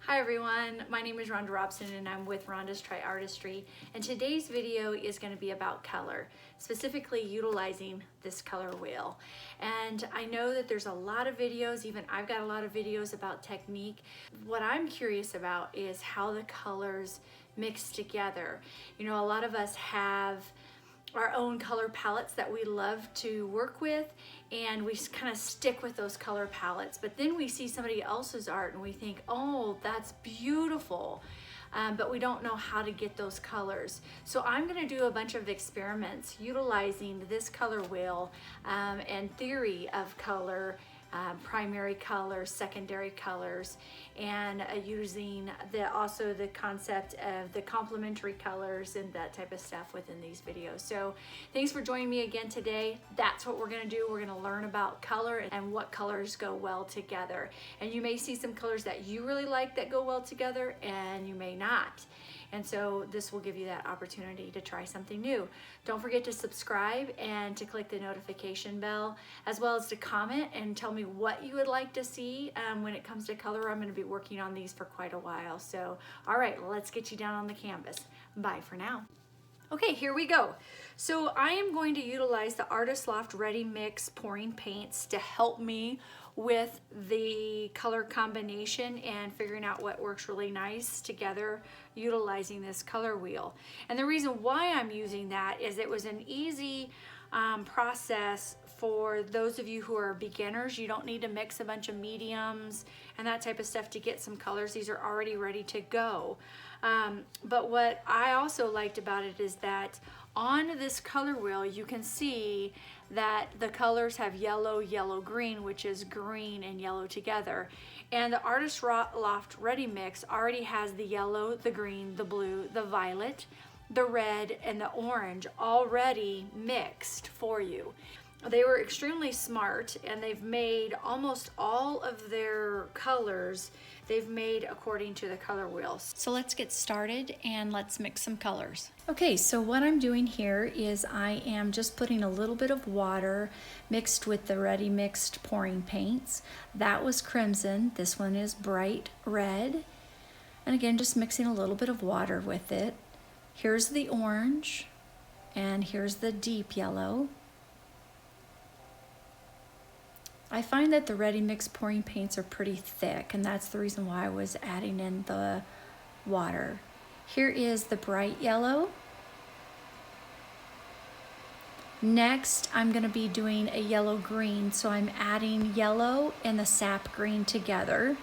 Hi everyone, my name is Rhonda Robson and I'm with Rhonda's Tri-RRR-tistry, and today's video is going to be about color, specifically utilizing this color wheel. And I know that there's a lot of videos, even I've got a lot of videos about technique. What I'm curious about is how the colors mix together. You know, a lot of us have our own color palettes that we love to work with, and we kind of stick with those color palettes, but then we see somebody else's art and we think, oh, that's beautiful, but we don't know how to get those colors. So I'm going to do a bunch of experiments utilizing this color wheel and theory of color, primary colors, secondary colors, and using also the concept of the complementary colors and that type of stuff within these videos. So thanks for joining me again today. That's what we're going to do. We're going to learn about color and what colors go well together. And you may see some colors that you really like that go well together, and you may not. And so this will give you that opportunity to try something new. Don't forget to subscribe and to click the notification bell, as well as to comment and tell me what you would like to see when it comes to color. I'm going to be working on these for quite a while. So, all right, let's get you down on the canvas. Bye for now. Okay, here we go. So I am going to utilize the Artist Loft Ready Mix pouring paints to help me with the color combination and figuring out what works really nice together utilizing this color wheel. And the reason why I'm using that is it was an easy process for those of you who are beginners. You don't need to mix a bunch of mediums and that type of stuff to get some colors. These are already ready to go. But what I also liked about it is that on this color wheel, you can see that the colors have yellow, yellow, green, which is green and yellow together. And the Artist Loft Ready Mix already has the yellow, the green, the blue, the violet, the red, and the orange already mixed for you. They were extremely smart, and they've made almost all of their colors, they've made according to the color wheels. So let's get started and let's mix some colors. Okay, so what I'm doing here is I am just putting a little bit of water mixed with the ready mixed pouring paints. That was crimson, this one is bright red. And again, just mixing a little bit of water with it. Here's the orange, and here's the deep yellow. I find that the ready mix pouring paints are pretty thick, and that's the reason why I was adding in the water. Here is the bright yellow. Next, I'm going to be doing a yellow green, so I'm adding yellow and the sap green together.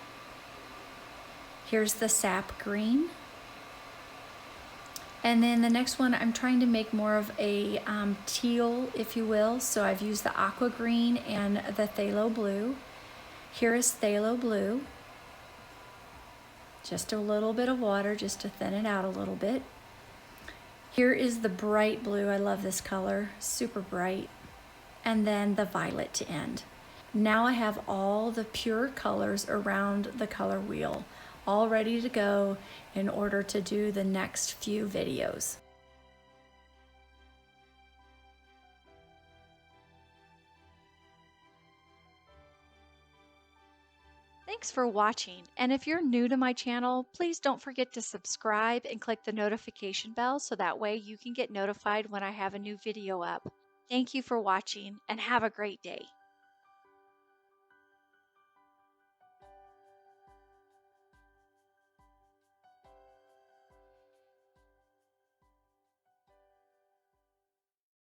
Here's the sap green. And then the next one, I'm trying to make more of a teal, if you will. So I've used the Aqua green and the Phthalo blue. Here is Phthalo blue. Just a little bit of water just to thin it out a little bit. Here is the bright blue. I love this color, super bright. And then the violet to end. Now I have all the pure colors around the color wheel, all ready to go in order to do the next few videos. Thanks for watching, and if you're new to my channel, please don't forget to subscribe and click the notification bell so that way you can get notified when I have a new video up. Thank you for watching, and have a great day.